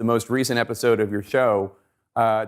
the most recent episode of your show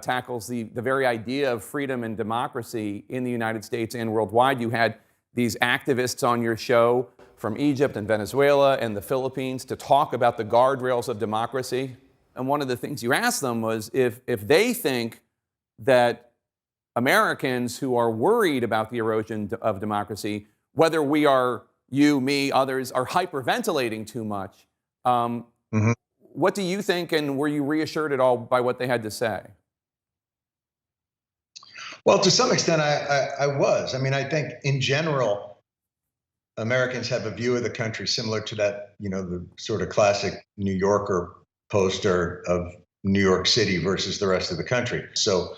tackles the very idea of freedom and democracy in the United States and worldwide. You had these activists on your show from Egypt and Venezuela and the Philippines to talk about the guardrails of democracy. And one of the things you asked them was if they think that Americans who are worried about the erosion of democracy, whether we are, you, me, others, are hyperventilating too much. What do you think, and were you reassured at all by what they had to say? Well, to some extent, I was. I mean, I think in general, Americans have a view of the country similar to that, the sort of classic New Yorker poster of New York City versus the rest of the country. So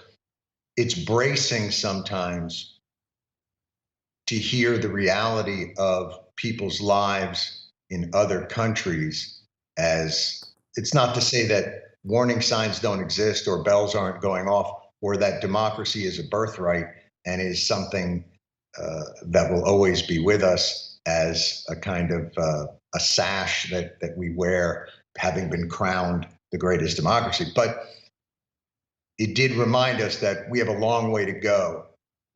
it's bracing sometimes to hear the reality of people's lives in other countries. As it's not to say that warning signs don't exist or bells aren't going off, or that democracy is a birthright and is something that will always be with us as a kind of a sash that we wear, having been crowned the greatest democracy. But it did remind us that we have a long way to go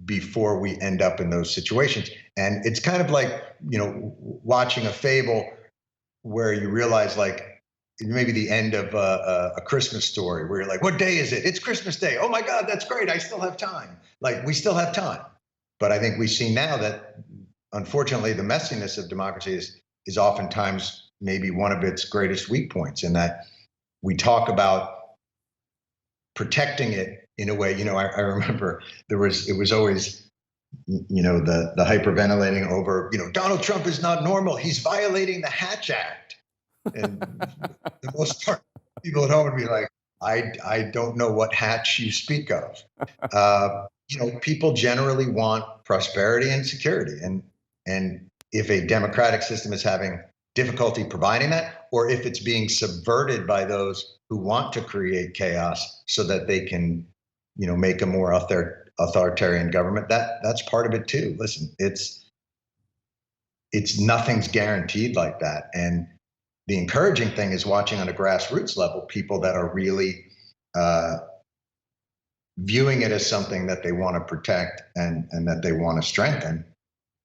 before we end up in those situations. And it's kind of like, watching a fable where you realize, like, maybe the end of a Christmas Story, where you're like, what day is it? It's Christmas Day. Oh my God, that's great. I still have time. Like, we still have time. But I think we see now that, unfortunately, the messiness of democracy is oftentimes maybe one of its greatest weak points, in that we talk about protecting it in a way. I remember it was always, the hyperventilating over, Donald Trump is not normal. He's violating the Hatch Act. And the most part, people at home would be like, I don't know what hatch you speak of. People generally want prosperity and security. And if a democratic system is having difficulty providing that, or if it's being subverted by those who want to create chaos so that they can, make a more authoritarian government, that's part of it too. Listen, it's nothing's guaranteed like that. And the encouraging thing is watching on a grassroots level people that are really viewing it as something that they want to protect and that they want to strengthen,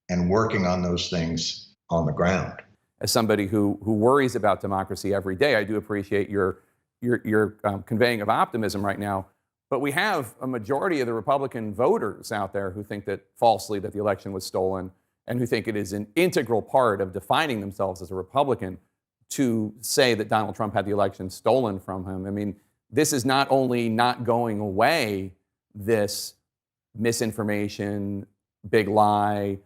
and working on those things on the ground. As somebody who worries about democracy every day, I do appreciate your conveying of optimism right now. But we have a majority of the Republican voters out there who think that falsely that the election was stolen, and who think it is an integral part of defining themselves as a Republican to say that Donald Trump had the election stolen from him. I mean, this is not only not going away, this misinformation, big lie,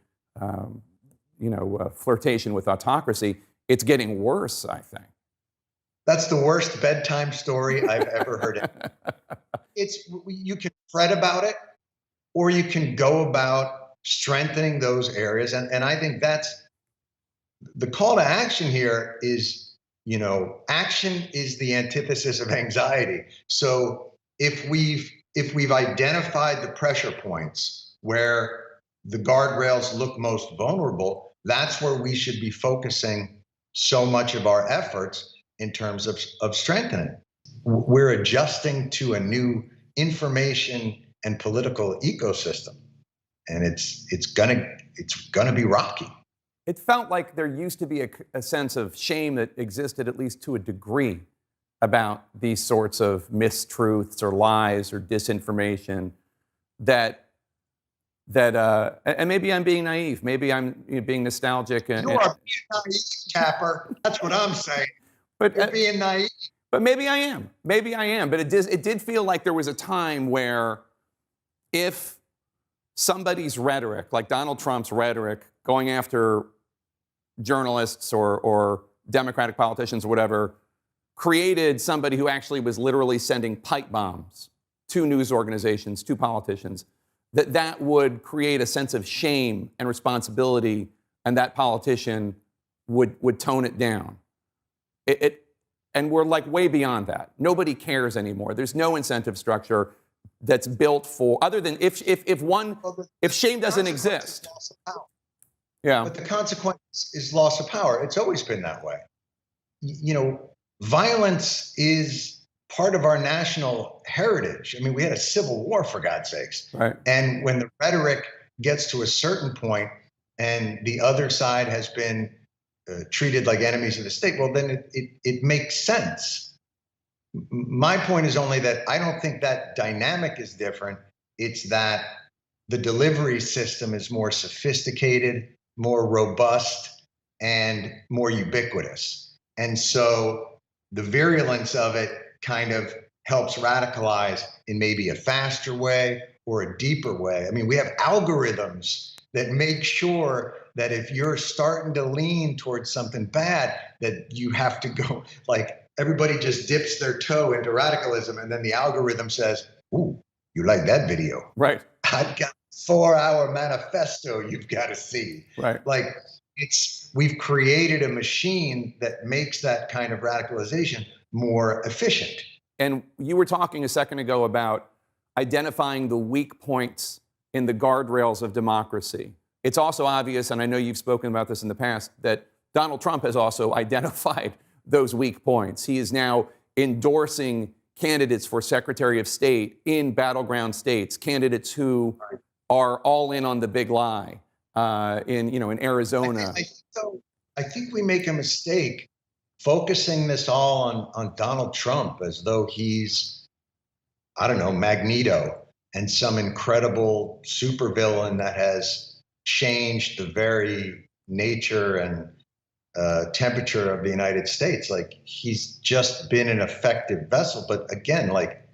flirtation with autocracy, it's getting worse, I think. That's the worst bedtime story I've ever heard. You can fret about it, or you can go about strengthening those areas. And I think that's the call to action here is, action is the antithesis of anxiety. So if we've identified the pressure points where the guardrails look most vulnerable, that's where we should be focusing so much of our efforts in terms of strengthening. We're adjusting to a new information and political ecosystem, and it's gonna be rocky. It felt like there used to be a sense of shame that existed, at least to a degree, about these sorts of mistruths or lies or disinformation. And maybe I'm being naive. Maybe I'm being nostalgic. You are being naive, Capper. That's what I'm saying. But you're being naive. But maybe I am. Maybe I am. But it did feel like there was a time where, if somebody's rhetoric, like Donald Trump's rhetoric, going after journalists or Democratic politicians or whatever, created somebody who actually was literally sending pipe bombs to news organizations, to politicians, that would create a sense of shame and responsibility, and that politician would tone it down. And we're like way beyond that. Nobody cares anymore. There's no incentive structure that's built for, other than if shame doesn't exist. Yeah. But the consequence is loss of power. It's always been that way. Violence is part of our national heritage. I mean, we had a civil war, for God's sakes. Right. And when the rhetoric gets to a certain point and the other side has been treated like enemies of the state, well, then it makes sense. My point is only that I don't think that dynamic is different. It's that the delivery system is more sophisticated, more robust, and more ubiquitous. And so the virulence of it kind of helps radicalize in maybe a faster way or a deeper way. I mean, we have algorithms that make sure that if you're starting to lean towards something bad, that you have to go, like, everybody just dips their toe into radicalism, and then the algorithm says, ooh, you like that video? Right. I've got a 4-hour manifesto you've got to see. Right. Like, we've created a machine that makes that kind of radicalization more efficient. And you were talking a second ago about identifying the weak points in the guardrails of democracy. It's also obvious, and I know you've spoken about this in the past, that Donald Trump has also identified those weak points. He is now endorsing candidates for Secretary of State in battleground states, candidates who are all in on the big lie in Arizona. I think we make a mistake focusing this all on Donald Trump as though he's, I don't know, Magneto and some incredible supervillain that has changed the very nature and temperature of the United States. Like, he's just been an effective vessel. But again, like,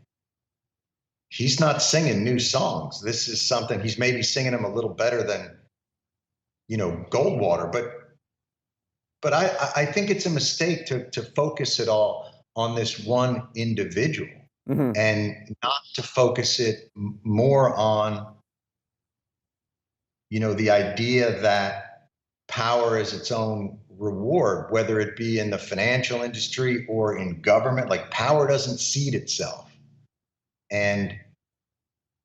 he's not singing new songs. This is something, he's maybe singing them a little better than, Goldwater. But I think it's a mistake to focus it all on this one individual. Mm-hmm. And not to focus it more on, the idea that power is its own reward, whether it be in the financial industry or in government. Like, power doesn't seed itself. And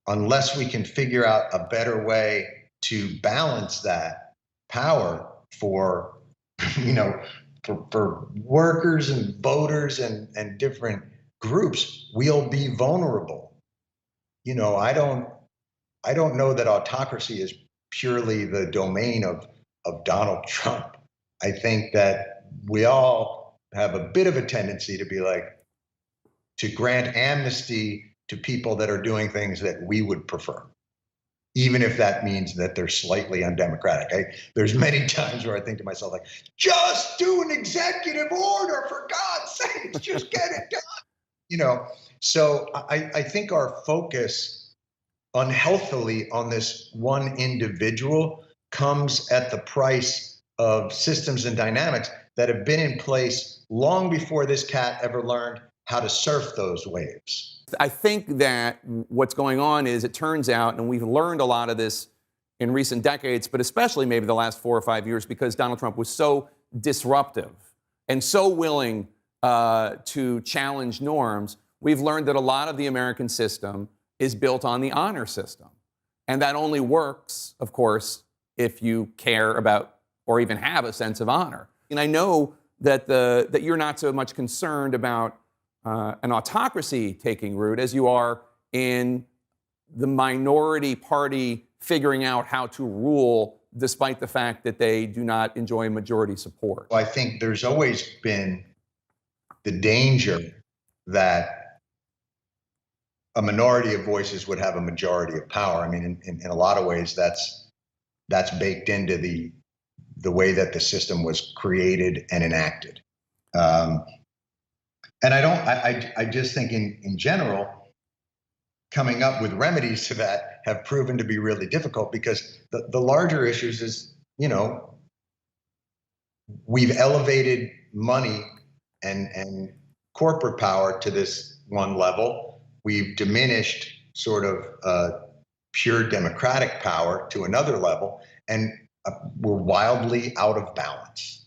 unless we can figure out a better way to balance that power for, for workers and voters and different groups, we'll be vulnerable. I don't know that autocracy is purely the domain of Donald Trump. I think that we all have a bit of a tendency to be like, to grant amnesty to people that are doing things that we would prefer, even if that means that they're slightly undemocratic. There's many times where I think to myself, like, just do an executive order, for God's sake, just get it done. So I think our focus unhealthily on this one individual comes at the price of systems and dynamics that have been in place long before this cat ever learned how to surf those waves. I think that what's going on is, it turns out, and we've learned a lot of this in recent decades, but especially maybe the last 4 or 5 years, because Donald Trump was so disruptive and so willing to challenge norms, we've learned that a lot of the American system is built on the honor system. And that only works, of course, if you care about or even have a sense of honor. And I know that that you're not so much concerned about an autocracy taking root as you are in the minority party figuring out how to rule despite the fact that they do not enjoy majority support. Well, I think there's always been the danger that a minority of voices would have a majority of power. I mean, in a lot of ways, that's baked into the way that the system was created and enacted. And I just think in general, coming up with remedies to that have proven to be really difficult, because the larger issues is, we've elevated money and corporate power to this one level. We've diminished sort of pure democratic power to another level, and we're wildly out of balance.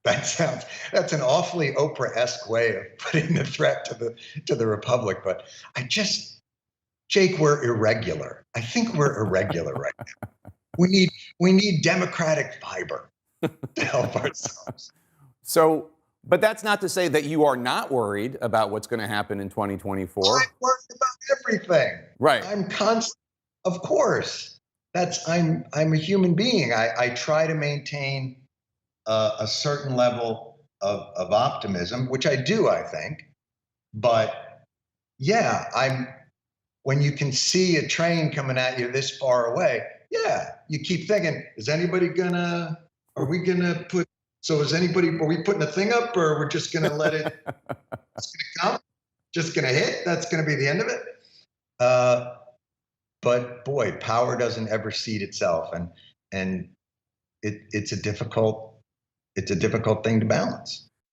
That's an awfully Oprah-esque way of putting the threat to the republic. But Jake, we're irregular. I think we're irregular right now. We need democratic fiber to help ourselves. So But that's not to say that you are not worried about what's going to happen in 2024. I'm worried about everything. Right. I'm constant. Of course, I'm a human being. I try to maintain a certain level of optimism, which I do, I think. But yeah, when you can see a train coming at you this far away, yeah, you keep thinking, are we gonna put, are we putting a thing up, or we're just gonna let it, it's gonna come, just gonna hit, that's gonna be the end of it? But boy, power doesn't ever seat itself. And it's a difficult thing to balance.